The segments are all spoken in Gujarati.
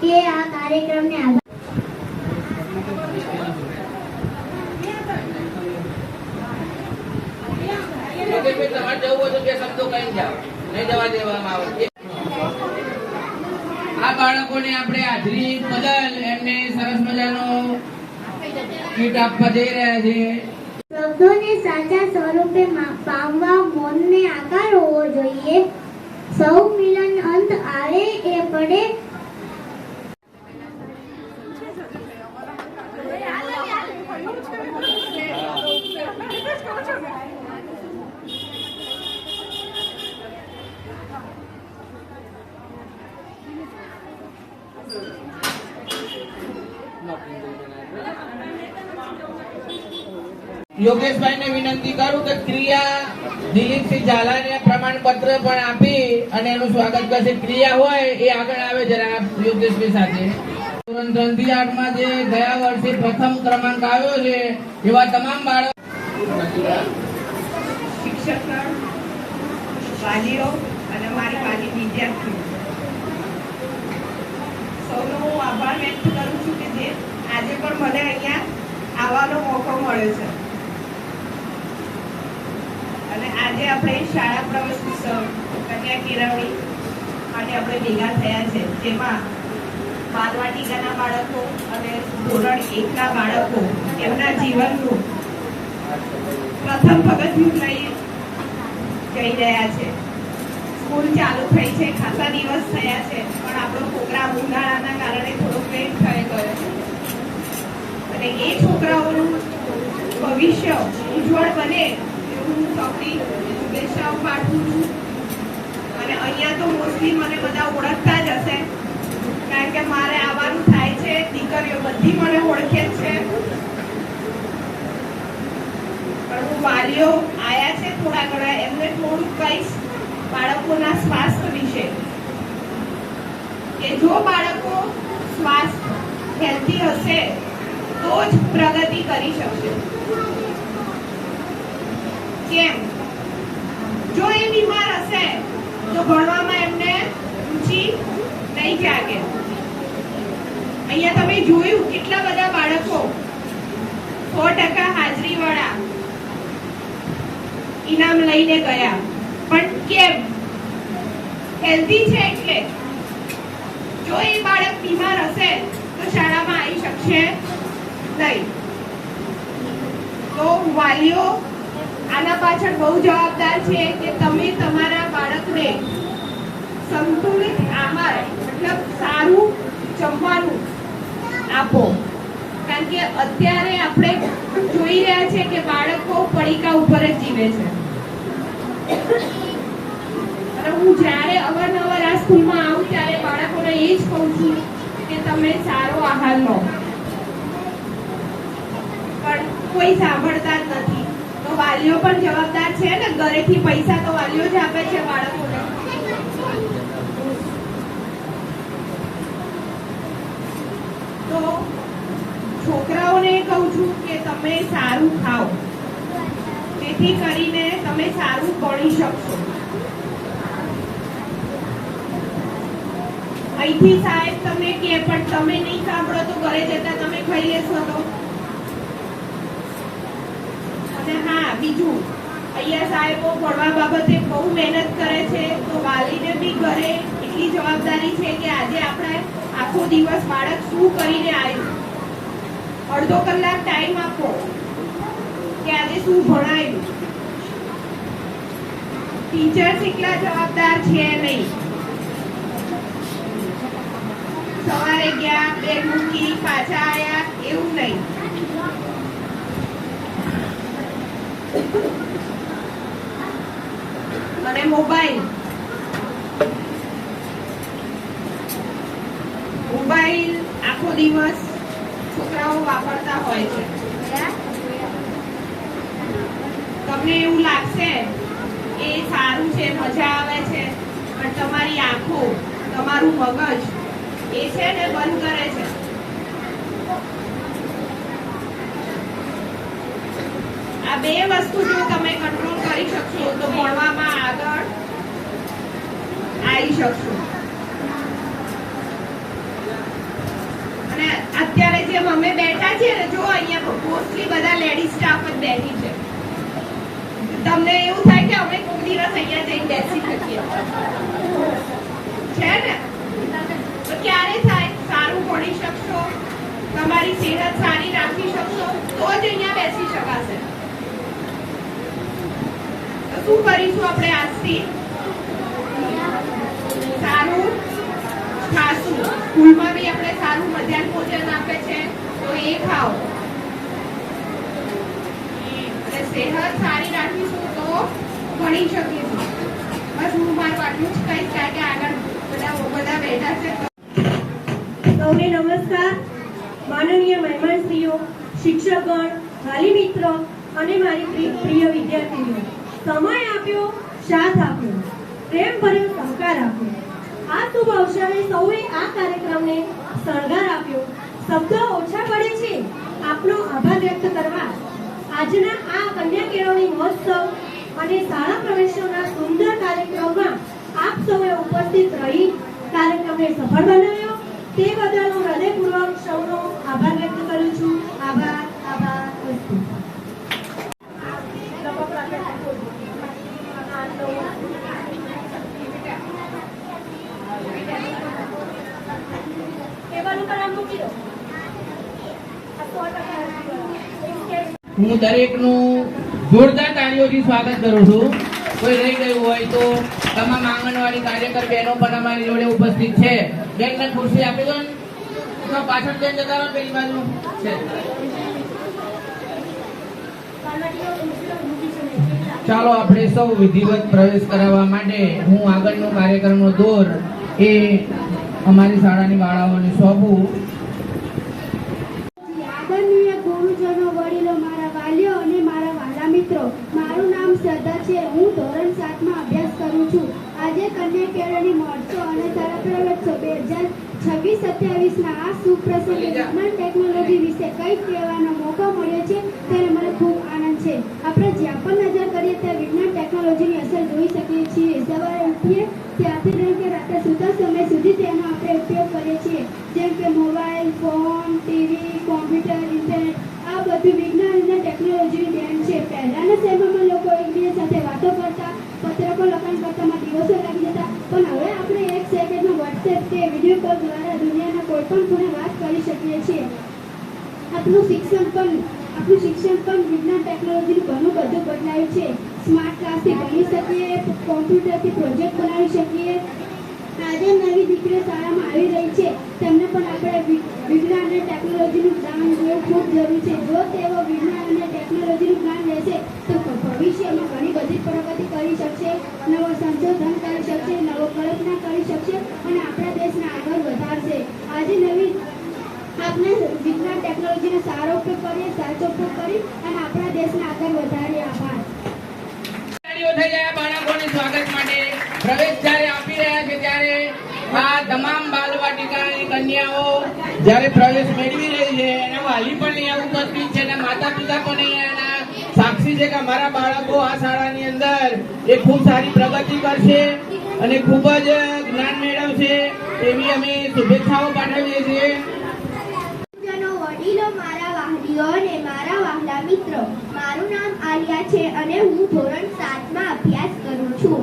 કે આ કાર્યક્રમને આભાર. તમારે જવું હોય તો બે શબ્દો કહી જાઓ, નહીં જવા દેવામાં આવે. આ બાળકોને આપણે હાજરી બદલ એમને સરસ મજાનો કીટ આપવા જઈ રહ્યા છે. શબ્દોને સાચા સ્વરૂપે પામવા મૌનને આકાર હોવો જોઈએ. સૌ મિલન અંત આવે એ પડે. યોગેશભાઈને વિનંતી કરું કે ક્રિયા દિલીપસિંહ ઝાલાને પ્રમાણપત્ર પણ આપી અને એનું સ્વાગત કરશે. ક્રિયા હોય એ આગળ આવે જરા યોગેશભાઈ સાથે. ધોરણ 3 થી 8 માં જે ગયા વર્ષે પ્રથમ ક્રમાંક આવ્યો છે એવા તમામ બાળકો, શિક્ષકગણ, વાલીઓ અને મારી વાલી વિદ્યાર્થીઓ સૌનો હું આભાર વ્યક્ત કરું છું કે જે આજે પણ મને અહીંયા આવવાનો મોકો મળ્યો છે. અને આજે આપણે શાળા પ્રવેશ ઉત્સવ કન્યા કેળવણી માટે આપણે ભેગા થયા છે, જેમાં બાલવાટિકાના બાળકો અને ધોરણ 1 ના બાળકો એમના જીવનનું પ્રથમ પગથિયું લઈ જઈ રહ્યા છે. સ્કૂલ ચાલુ થઈ છે, ખાસા દિવસ થયા છે, પણ આપણો પ્રોગ્રામ ઉનાળાના કારણે થોડો લેટ થઈ ગયો અને એ છોકરાઓનું ભવિષ્ય ઉજ્જવળ બને એવું હું સૌથી શુભેચ્છાઓ પાઠવું છું. અને અહીંયા તો મોસ્ટલી મને બધા ઓળખતા જ હશે, કારણ કે મારે આવવાનું થાય છે. દીકરીઓ બધી મને ઓળખે છે, પણ હું વાલીઓ આયા છે થોડા ઘણા, એમને થોડું કહીશ બાળકોના સ્વાસ્થ્ય વિશે કે જો બાળકો સ્વાસ્થ્ય હેલ્ધી હશે તો જ પ્રગતિ કરી શકશે. કેમ? જો એ બીમાર હશે તો ભણવામાં એમને રુચિ નહીં જાગે. અહીંયા તમે જોયું કેટલા બધા બાળકો 100% હાજરી વાળા ઇનામ લઈને ગયા, પણ કેમ? હેલ્ધી છે એટલે. જો એ બાળક બીમાર હશે તો શાળામાં આવી શકશે નહીં. તો વાલીઓ આના પાછળ બહુ જવાબદાર છે કે તમે તમારા બાળકને સંતુલિત આહાર મતલબ સારું જમવાનું આપો. કારણ કે અત્યારે આપણે જોઈ રહ્યા છે કે બાળકો પડીકા ઉપર જ જીવે છે. અને હું જ્યારે અવારનવાર આ સ્કૂલમાં આવું ત્યારે બાળકોને એ જ કહું છું કે તમે સારો આહાર લો, પણ કોઈ સાંભળતા જ નથી. તો વાલીઓ પણ જવાબદાર છે ને, ઘરેથી પૈસા તો વાલીઓ જ આપે છે બાળકોને. તો છોકરાઓને કહું છું કે તમે સારું ખાઓ, જેથી કરીને તમે સારું ભણી શકશો. અહીંથી સાહેબ તમને કે પણ તમે નહીં સાંભળો તો ઘરે જતા તમે ખાઈ લેશો તો. અને હા, બીજું અહીંયા સાહેબો ભણવા બાબતે બહુ મહેનત કરે છે, તો વાલીને બી ઘરે એટલી જવાબદારી છે કે આજે આપણે આખો દિવસ બાળક શું કરીને આવ્યું, અડધો કલાક ટાઈમ આપો કે આજે શું ભણાયું. ટીચર્સ એટલા જવાબદાર છે નહીં. સવારે ગયા, બેગ મૂકી, પાછા આયા એવું નહીં. અને મોબાઈલ આખો દિવસ છોકરાઓ વાપરતા હોય છે. તમને એવું લાગશે એ સારું છે, મજા આવે છે, પણ તમારી આંખો, તમારું મગજ એ છે ને બંધ કરે છે. આ બે વસ્તુ જો તમે કંટ્રોલ કરી શકશો તો ભણવામાં આગળ આવી શકશો. અમે બેઠા છીએ ને, જો અહીંયા મોસ્ટલી બધા લેડીઝ સ્ટાફ જ બેઠી છે. તમને એવું થાય કે અમે કોઈક દિવસ અહીંયા જઈને બેસી શકીએ છે ને? તો ક્યારે થાય? સારું ભણી શકશો, તમારી સેહત સારી રાખી શકશો તો જ અહીંયા બેસી શકાશે. તો શું કરીશું આપણે આજથી? સારું ખાશું. સ્કૂલમાં બી આપણે સારું મધ્યાહન ભોજન આપે છે તો એ ખાઓ. અને સેહત સારી રાખીશું તો ભણી શકીશું. બસ હું મારું આટલું જ કહીશ, કારણ કે આગળ બધા બેઠા છે. સૌને નમસ્કાર. માનનીય મહેમાનશ્રીઓ, શિક્ષકગણ, વાલી મિત્રો અને મારી પ્રિય વિદ્યાર્થીઓ, સમય આપ્યો, સાથ આપ્યો, પ્રેમ ભર્યો સહકાર આપ્યો. આ શુભ અવસરે સૌએ આ કાર્યક્રમને શણગાર આપ્યો. શબ્દો ઓછા પડે છે આપનો આભાર વ્યક્ત કરવા. આજના આ કન્યા કેળવણી મહોત્સવ અને શાળા પ્રવેશોના સુંદર કાર્યક્રમમાં આપ સૌએ ઉપસ્થિત રહી કાર્યક્રમને સફળ બનાવ્યો તે બદલ હું હૃદયપૂર્વક સૌનો આભાર વ્યક્ત કરું છું. આભાર. વસ્તુ હું દરેકનું જોરદાર તાળીઓથી સ્વાગત કરું છું. કોઈ રહી ગયું હોય તો તમામ આંગણવાડી કાર્યકર બહેનો પણ અમારી જોડે ઉપસ્થિત છે. બેનને ખુરશી આપી દો ને. તો પાછળ બેન જતા રહો પેલી બાજુ છે. ચાલો આપણે સૌ વિધિવત પ્રવેશ કરાવવા માટે હું આગળનો કાર્યક્રમનો દોર એ અમારી શાળાની બાળાઓને સોંપું. આદરણીય ગુરુજનો, વડીલો, મારા વાલીઓ અને મારા વાલા મિત્રો, મારું નામ શ્રદ્ધા છે. હું ધોરણ 7 માં અભ્યાસ કરું છું. આજે કન્યા કેળવણી મહોત્સવ અને શાળા પ્રવેશોત્સવ 2026-27 ના આ સુપ્રસંગે વિજ્ઞાન ટેકનોલોજી વિશે કંઈક કહેવાનો મોકો મળ્યો છે ત્યારે મને ખૂબ આનંદ છે. આપણે જ્યાં પણ નજર કરીએ ત્યાં વિજ્ઞાન ટેકનોલોજીની અસર જોઈ શકીએ છીએ. સવારે ઉઠીએ ત્યાંથી લઈને કે રાત્રે સૂતા સમય સુધી તેનો આપણે ઉપયોગ કરીએ છીએ. જેમ કે mobile phone, TV, computer, internet, આ બધું વિજ્ઞાન અને ટેકનોલોજીની દેન છે. પહેલાના સમયમાં લોકો એકબીજા સાથે વાતો કરતા, પત્રકો લખાણ કરતામાં દિવસો લાગી જતા, પણ હવે આપણે એક સેકન્ડમાં વોટ્સએપ કે વિડીયો કોલ દ્વારા દુનિયાના કોઈ પણ ખૂણે વાત કરી શકીએ છીએ. આપણું શિક્ષણ પણ વિજ્ઞાન ટેકનોલોજીનું ઘણું બધું બદલાયું છે. સ્માર્ટ ક્લાસથી ભણી શકીએ, કોમ્પ્યુટરથી પ્રોજેક્ટ બનાવી શકીએ. આજે નવી દીકરીઓ શાળામાં આવી રહી છે, તેમને પણ આપણે વિજ્ઞાન અને ટેકનોલોજીનું જ્ઞાન લેવું ખૂબ જરૂરી છે. જો તેઓ વિજ્ઞાન અને ટેકનોલોજીનું જ્ઞાન લેશે તો ભવિષ્યમાં ઘણી બધી પ્રગતિ કરી શકશે, નવો સંશોધન કરી શકશે, નવો કલ્પના કરી શકશે અને આપણા દેશને આગળ વધારશે. આજે આપણે વિજ્ઞાન ટેકનોલોજીનો સારો ઉપયોગ કરીએ, સાચો ઉપયોગ કરી અને આપણા દેશને આગળ વધારીએ. આભાર. તાળીઓ થઈ જાય બાળકોને સ્વાગત માટે. પ્રવેશ જ્યારે આપી રહ્યા છે ત્યારે આ તમામ બાલવાટિકાની કન્યાઓ જ્યારે પ્રવેશ મેળવી રહી છે એના વાલી પણ અહીંયા ઉપસ્થિત છે અને માતા પિતા પણ અહીંયા સાક્ષી છે કે અમારા બાળકો આ શાળાની અંદર એ ખૂબ સારી પ્રગતિ કરશે અને ખૂબ જ જ્ઞાન મેળવશે એવી અમે શુભેચ્છાઓ પાઠવીએ છીએ. વડીલો, મારા વાલીઓ અને મારા વહાલા મિત્રો, મારું નામ આલિયા છે અને હું ધોરણ 7 માં અભ્યાસ કરું છું.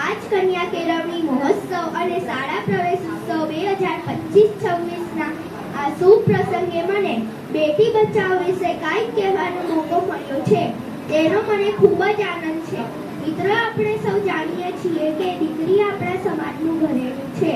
આજ કન્યા કેળવણી મહોત્સવ અને શાળા પ્રવેશોત્સવ 2025-26 ના આ શુભ પ્રસંગે મને બેટી બચાવો વિશે કાંઈક કહેવાનો મોકો મળ્યો છે, તેનો મને ખૂબ જ આનંદ છે. મિત્રો, આપણે સૌ જાણીએ છીએ કે દીકરી આપણા સમાજનું ઘરેણું છે.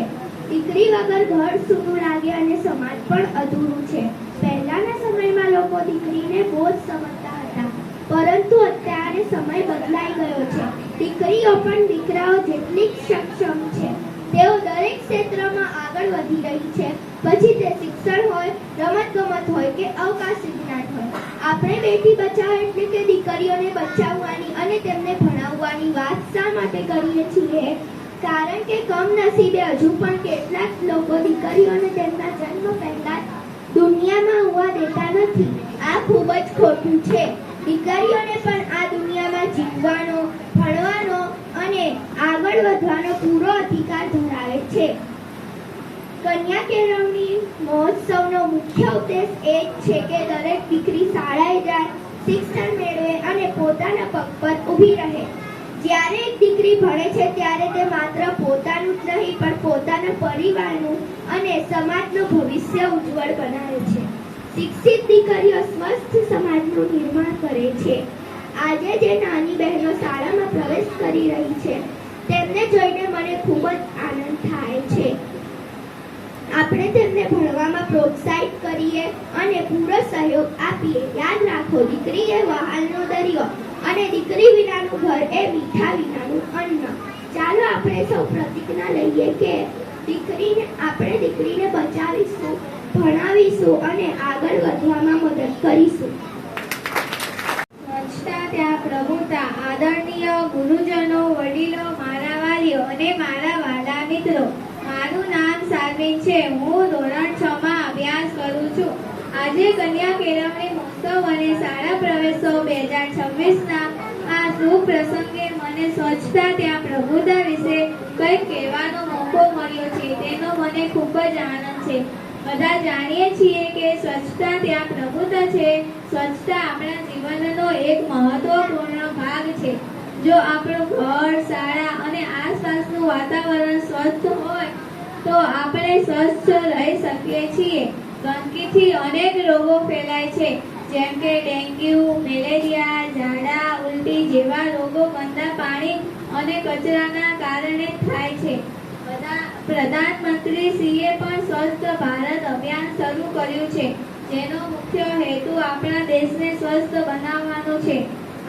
દીકરી વગર ઘર સૂનું લાગે અને સમાજ પણ અધૂરું છે. પહેલાના સમયમાં લોકો દીકરીને બોજ સમજતા હતા, પરંતુ અત્યારે સમય બદલાઈ ગયો છે. દીકરીઓ પણ દીકરાઓ જેટલી જ સક્ષમ છે. તેઓ દરેક ક્ષેત્રમાં આગળ વધી રહી છે, પછી તે શિક્ષણ હોય, રમતગમત હોય કે અવકાશ વિજ્ઞાન હોય. આપણે બેટી બચાવો એટલે કે દીકરીઓને બચાવવાની અને તેમને ભણાવવાની વાત શા માટે કરીએ છીએ? કારણ કે કમનસીબે હજુ પણ કેટલાક લોકો દીકરીઓને તેમના જન્મ પહેલા દુનિયામાં હોવા દેતા નથી. આ ખૂબ જ ખોટું છે. દીકરીઓને પણ આ દુનિયામાં જીવવાનો, ભણવાનો અને આગળ વધવાનો પૂરો અધિકાર ધરાવે છે. કન્યા કેળવણી મહોત્સવનો મુખ્ય મુખ્ય ઉદ્દેશ એ જ છે કે દરેક દીકરી શાળાએ જાય, શિક્ષણ મેળવે અને પોતાના પગ પર ઊભી રહે. જ્યારે એક દીકરી ભણે છે ત્યારે તે માત્ર પોતાનું જ નહીં પણ પોતાના પરિવારનું અને સમાજનું ભવિષ્ય ઉજ્જવળ બનાવે છે. શિક્ષિત દીકરીઓ સ્વસ્થ સમાજનું નિર્માણ કરે છે. આજે જે નાની બહેનો શાળામાં પ્રવેશ કરી રહી છે તેમને જોઈને મને ખૂબ જ આનંદ થાય છે. આપણે તેમને ભણવામાં પ્રોત્સાહિત કરીએ અને પૂરો સહયોગ આપીએ. યાદ રાખો, દીકરી એ વહાલનો દરિયો અને દીકરી વિનાનું ઘર એ મીઠા વિનાનું અન્ન. ચાલો આપણે સૌ પ્રતિજ્ઞા લઈએ કે આપણે દીકરીને બચાવીશું, ભણાવીશું અને આગળ વધવામાં મદદ કરીશું. સ્વચ્છતા ત્યાં પ્રભુતા. આદરણીય ગુરુજનો, વડીલો, મારા વાલીઓ અને મારા વાલા મિત્રો, મારું નામ સાર્વિન છે. હું ધોરણ 6 માં અભ્યાસ કરું છું. આજે કન્યા કેળવણી મહોત્સવ અને શાળા પ્રવેશોત્સવ 2026 ના આ શુભ પ્રસંગે મને સ્વચ્છતા ત્યાં પ્રભુતા વિશે કંઈક કહેવાનો મોકો મળ્યો છે. તેનો મને ખૂબ જ આનંદ છે. બધા જાણીએ છીએ કે સ્વચ્છતા ત્યાં પ્રભુતા છે. સ્વચ્છતા આપણા જીવનનો એક મહત્વપૂર્ણ ભાગ છે. જો આપણું ઘર, શાળા અને આસપાસનું વાતાવરણ સ્વચ્છ હોય તો આપણે સ્વસ્થ રહી શકીએ છીએ. ગંદકીથી અનેક રોગો ફેલાય છે, જેમ કે ડેન્ગ્યુ, મેલેરિયા, ઝાડા, ઉલટી જેવા રોગો ગંદા પાણી અને કચરાના કારણે થાય છે. પ્રધાનમંત્રીશ્રીએ પણ સ્વસ્થ ભારત અભિયાન શરૂ કર્યું છે, જેનો મુખ્ય હેતુ આપણા દેશને સ્વસ્થ બનાવવાનો છે.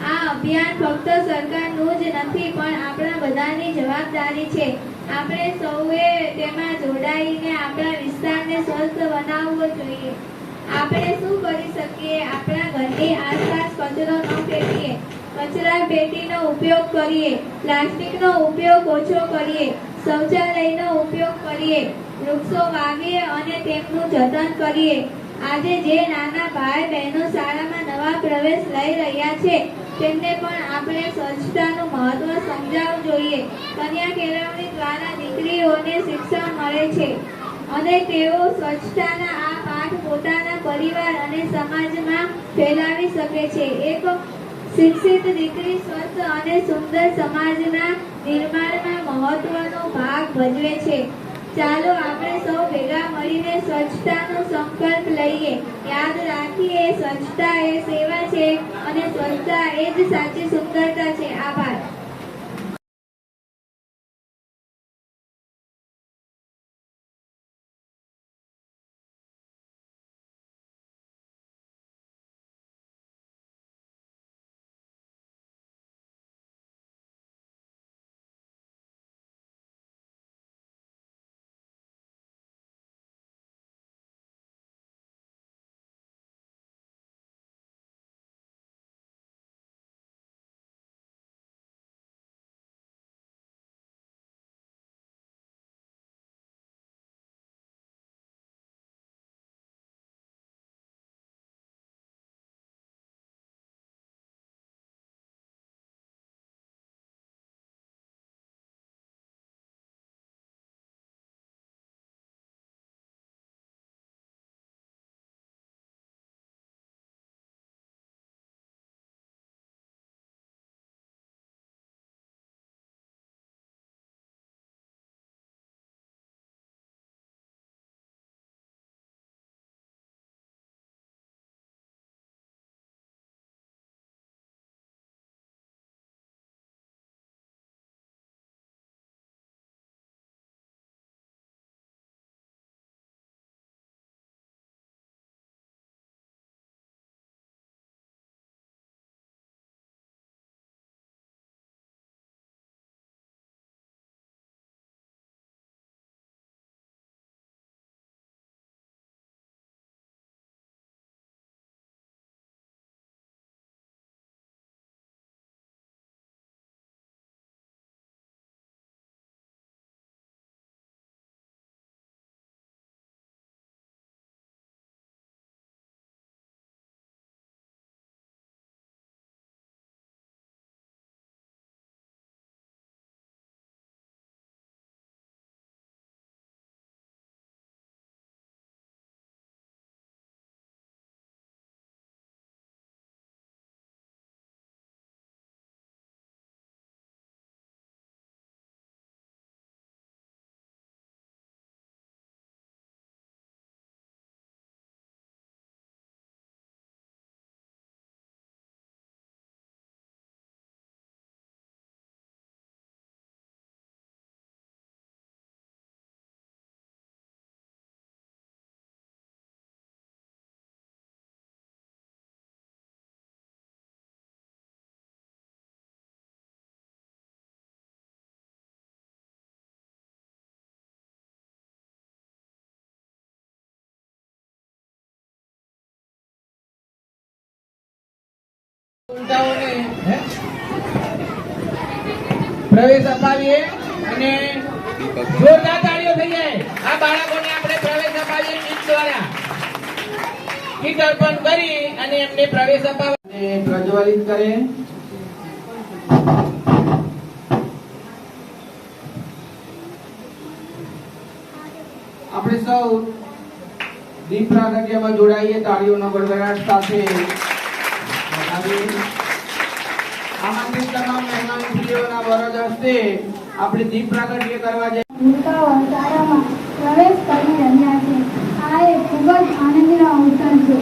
આ અભિયાન ફક્ત સરકારનું જ નથી પણ આપણા બધાની જવાબદારી છે. આપણે સૌએ તેમાં જોડાઈને આપણા વિસ્તારને સ્વસ્થ બનાવવો જોઈએ. આપણે શું કરી શકીએ? આપણા ઘરની આસપાસ કચરો ન ફેંકીએ, કચરા પેટીનો ઉપયોગ કરીએ, પ્લાસ્ટિકનો ઉપયોગ ઓછો કરીએ, શૌચાલયનો ઉપયોગ કરીએ, વૃક્ષો વાવીએ અને તેમનું જતન કરીએ. આજે જે નાના ભાઈ બહેનો શાળામાં નવા પ્રવેશ લઈ રહ્યા છે તેમને પણ આપણે સ્વચ્છતાનું મહત્વ સમજાવવું જોઈએ. કન્યા કેળવણી દ્વારા દીકરીઓને શિક્ષણ મળે છે અને તેઓ સ્વચ્છતાના આ પાઠ પોતાના પરિવાર અને સમાજમાં ફેલાવી શકે છે. એક શિક્ષિત દીકરી સ્વસ્થ અને સુંદર સમાજના નિર્માણમાં મહત્વનો ભાગ ભજવે છે. ચાલો આપણે સૌ ભેગા મળીને સ્વચ્છતાનો સંકલ્પ લઈએ. યાદ રાખીએ, સ્વચ્છતા એ સેવા છે અને સ્વચ્છતા એ જ સાચી સુંદરતા છે. આભાર. ઉલટાઓને પ્રવેશ અપાવીએ અને જોરદાર તાળીઓ થઈ જાય. આ બાળકોને આપણે પ્રવેશ અપાવીએ કીટ દ્વારા. કીટ અર્પણ કરી અને એમને પ્રવેશ અપાવીએ પ્રજ્વલિત કરે. આપણે સૌ દીપ પ્રાગટ્યમાં જોડાઈએ તાળીઓનો ગડગડાટ સાથે. આમંત્રિત તમામ મહેમાનોના વરદ હસ્તે આપણે દીપ પ્રાગટ્ય કરવા જઈએ. ભૂલકાઓ શાળામાં પ્રવેશ કરી રહ્યા છે. આ એક ખૂબ જ આનંદનો અવસર છે.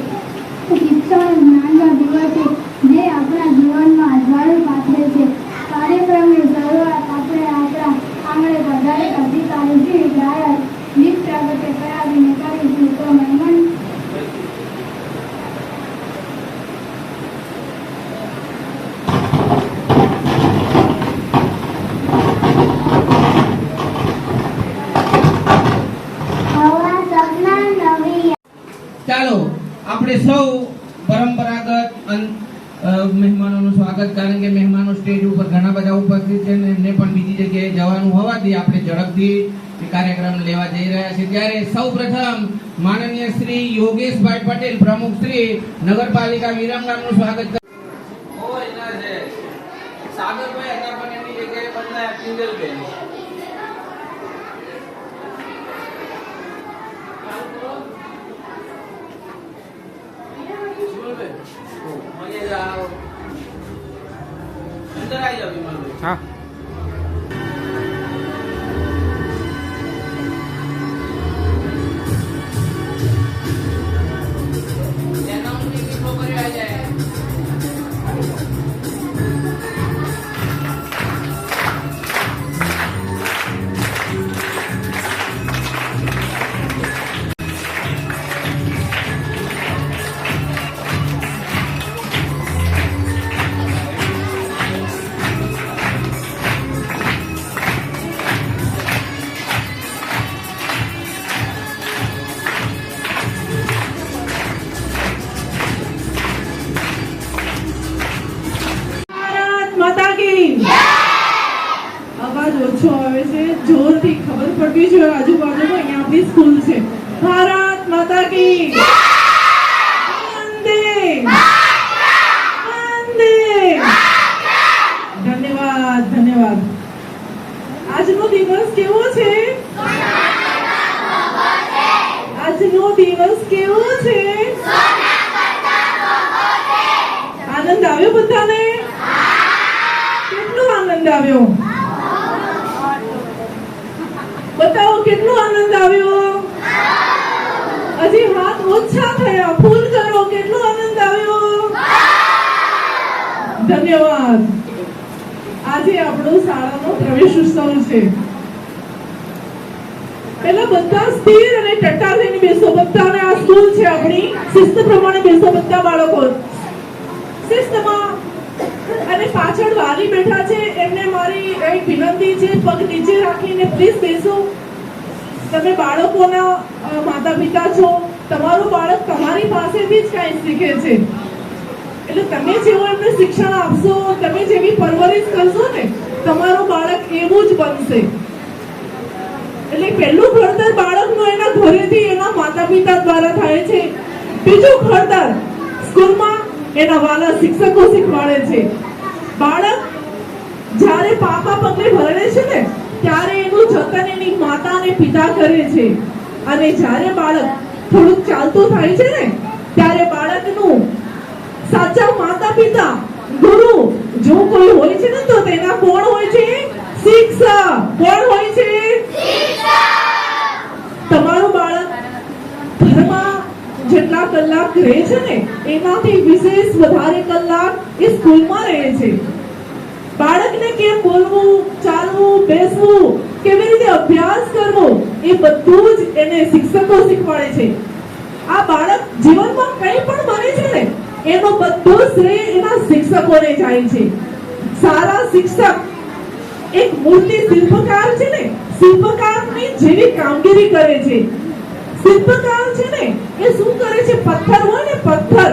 શિક્ષણ જ્ઞાનનો દિવસ છે જે આપણા જીવનમાં અજવાળું પાથરે છે. કાર્યક્રમની શરૂઆત આપણે આપણા આંગણે પધારેલ અધિકારીશ્રી દ્વારા દીપ પ્રાગટ્ય કરાવીને કરીશું. તો મહેમાન ચાલો આપણે સૌ પરંપરાગત મહેમાનોનું સ્વાગત, કારણ કે મહેમાનો સ્ટેજ ઉપર ઘણા બધા ઉપસ્થિત છે ને એમને પણ બીજી જગ્યાએ જવાનું હોવાથી આપણે ઝડપથી કાર્યક્રમ લેવા જઈ રહ્યા છે. ત્યારે સૌ પ્રથમ માનનીય શ્રી યોગેશભાઈ પટેલ, પ્રમુખ શ્રી નગરપાલિકા વિરમગામનું સ્વાગત કરે. સાગરભાઈ હતા પણ એની જગ્યાએ બદલાયા કિંજલબેન. અંદર આવી જાવ વિમલભાઈ. હા. અવાજ ઓછો આવે છે, જોરથી ખબર પડવી જોઈએ આજુબાજુમાં અહીંયા આપણી સ્કૂલ છે. ભારત માતા કી વંદે વંદે. ધન્યવાદ ધન્યવાદ. આજનો દિવસ કેવો છે? આજનો દિવસ કેવો છે? આનંદ આવ્યો બધાને? કેટલો આનંદ આવ્યો? બતાવો કેટલો આનંદ આવ્યો? હજી હાથ ઓછા થયા, ફૂલ કરો. કેટલો આનંદ આવ્યો? ધન્યવાદ. આજે આપણો શાળાનો પ્રવેશ ઉત્સવ છે. પહેલા બધા સ્થિર અને ટટ્ટા થઈને બેસો. બધાને આ સ્કૂલ છે આપણી, શિસ્ત પ્રમાણે બેસો બધા બાળકો શિસ્તમાં. અને પાછળ વાલી બેઠા છે એમને મારી એક વિનંતી છે, પગ નીચે રાખીને પ્લીઝ બેસો. તમે બાળકોના માતા પિતા છો, તમારું બાળક તમારી પાસેથી જ કંઈ શીખે છે. એટલે તમે જેવું એમને શિક્ષણ આપશો, તમે જેવી પરવરિશ કરશો ને, તમારું બાળક એવું જ બનશે. એટલે પહેલું ઘડતર બાળકનું એના ઘરેથી, એના માતા પિતા દ્વારા થાય છે. બીજું ઘડતર સ્કૂલમાં એના વાલા શિક્ષકો શીખવાડે છે. બાળક જ્યારે પાપા પગલે ભરણે છે ને, ત્યારે એનું જતન એની માતા અને પિતા કરે છે. અને જ્યારે બાળક થોડુંક ચાલતું થાય છે ને, ત્યારે બાળકનું સાચા માતા પિતા, ગુરુ જો કોઈ હોય છે ને, તો તેના કોણ હોય છે? શિક્ષક. કોણ હોય છે? તમારું બાળક ઘરમાં જેટલા કલાક રહે છે ને, એનાથી વિશેષ વધારે કલાક એ સ્કૂલમાં રહે છે. બાળકને કેમ બોલવું, ચાલવું, બેસવું, કેવી રીતે અભ્યાસ કરવો, એ બધું જ એને શિક્ષકો શીખવાડે છે. આ બાળક જીવનમાં કંઈ પણ બને છે ને, એનો બધો શ્રેય એના શિક્ષકોને જાય છે. સારા શિક્ષક એક મૂર્તિ શિલ્પકાર છે ને, શિલ્પકારની જેવી કામગીરી કરે છે. શિલ્પકાર છે ને, એ શું કરે છે? પથ્થર હોય ને, પથ્થર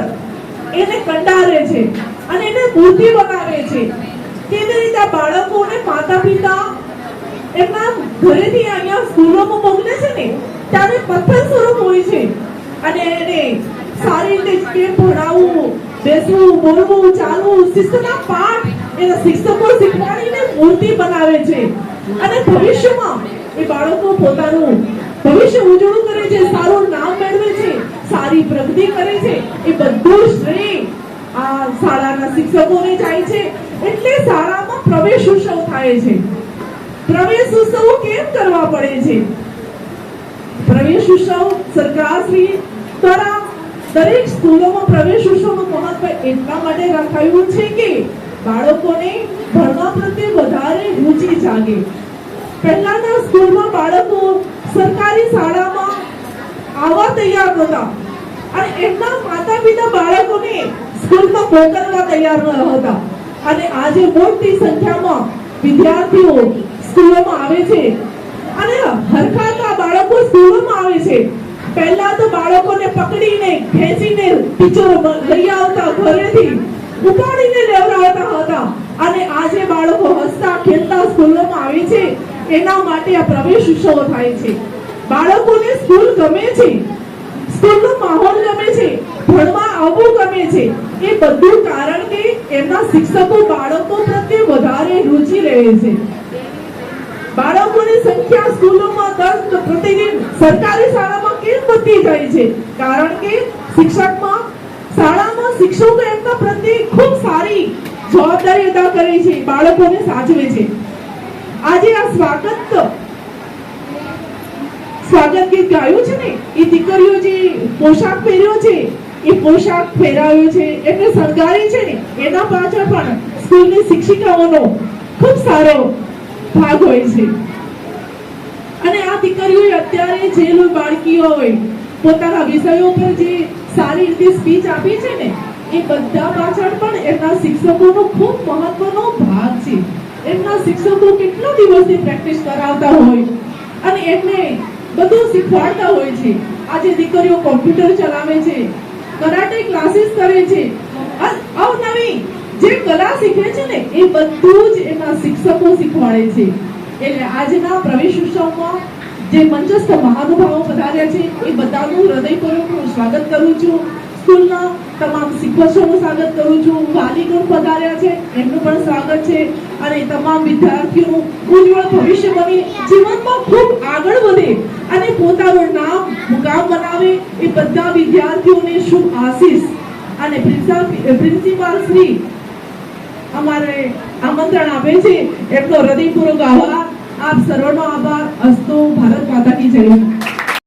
એને કંડારે છે અને એને મૂર્તિ બનાવે છે. કેવી રીતે આ બાળકોને માતા પિતા એમના ઘરેથી અહીંયા સ્કૂલોમાં મોકલે છે ને ત્યારે પથ્થર સ્વરૂપ હોય છે અને એને સારી રીતે કેમ ભણાવવું, બેસવું, બોલવું, ચાલવું, શિસ્તના પાઠ એના શિક્ષકો શીખવાડીને મૂર્તિ બનાવે છે અને ભવિષ્યમાં એ બાળકો પોતાનું ભવિષ્ય ઉજળું કરે છે, સારું નામ મેળવે છે, સારી પ્રગતિ કરે છે. એ બધું શ્રેય આ શાળાના શિક્ષકોને જાય છે. એટલે શાળામાં પ્રવેશ ઉત્સવ થાય છે. પ્રવેશ ઉત્સવ કેમ કરવા પડે છે? પ્રવેશ ઉત્સવ સરકારશ્રી દ્વારા દરેક સ્કૂલોમાં પ્રવેશ ઉત્સવનું મહત્વ એટલા માટે રખાયું છે કે બાળકોને ભણવા પ્રત્યે વધારે રુચિ જાગે. પહેલાના સ્કૂલમાં બાળકો સરકારી શાળામાં આવવા તૈયાર નહોતા અને એમના માતા પિતા બાળકોને સ્કૂલમાં મોકલવા તૈયાર ન હતા અને આજે મોટી સંખ્યામાં વિદ્યાર્થીઓ સ્કૂલોમાં આવે છે અને હરખાતા બાળકો સ્કૂલોમાં આવે છે. પહેલા તો બાળકોને પકડીને ખેંચીને ટીચરો લઈ આવતા, ઘરેથી ઉપાડીને લેવડાવતા હતા અને આજે બાળકો હસતા ખેલતા સ્કૂલોમાં આવે છે. એના માટે આ પ્રવેશ ઉત્સવ થાય છે. બાળકોને સ્કૂલ ગમે છે, સ્કૂલનો માહોલ ગમે છે, ભણવા આવવું ગમે છે. એ બધું કારણ કે એમના શિક્ષકો બાળકો પ્રત્યે વધારે રુચિ રહે છે. બાળકોની સંખ્યા સ્કૂલોમાં પ્રતિદિન સરકારી શાળામાં કેમ વધતી જાય છે? કારણ કે શાળામાં શિક્ષકો એમના પ્રત્યે ખૂબ સારી જવાબદારી અદા કરે છે, બાળકોને સાચવે છે. આજે આ સ્વાગત ગીત ગાયું છે ને, એ દીકરીઓ જે પોશાક પહેર્યો છે, એ પોશાક પહેરાવ્યો છે, એટલે શણગારી છે ને, એના પાછળ પણ સ્કૂલની શિક્ષિકાઓનો ખૂબ સારો ભાગ હોય છે. અને આ દીકરીઓએ અત્યારે જે બાળકીઓ હોય પોતાના વિષયો પર જે સારી રીતે સ્પીચ આપી છે ને, એ બધા પાછળ પણ એમના શિક્ષકોનો ખૂબ મહત્વનો ભાગ છે. એમના શિક્ષકો કેટલા દિવસથી પ્રેક્ટિસ કરાવતા હોય અને એમને બધું શીખવાડતા હોય છે. આજે દીકરીઓ કોમ્પ્યુટર ચલાવે છે, કરાટે ક્લાસીસ કરે છે, અવનવી જે કલા શીખે છે ને એ બધું જ એમના શિક્ષકો શીખવાડે છે. એટલે આજના પ્રવેશ ઉત્સવમાં જે મંચસ્થ મહાનુભાવો પધાર્યા છે એ બધાનું હૃદયપૂર્વક હું સ્વાગત કરું છું. સ્કૂલના તમામ શિક્ષકોનું સ્વાગત કરું છું. વાલીગણ પધાર્યા છે એમનું પણ સ્વાગત છે અને તમામ વિદ્યાર્થીઓનું ઉજ્જવળ ભવિષ્ય બની જીવનમાં ખૂબ આગળ વધે અને પોતાનું નામ મુકામ બનાવે એ બધા વિદ્યાર્થીઓને શુભ આશીષ અને પ્રિન્સિપાલ શ્રી અમારે આમંત્રણ આપે છે. એમનો હૃદયપૂર્વક આભાર. આપ સર્વનો આભાર. અસ્તુ. ભારત માતા કી જય.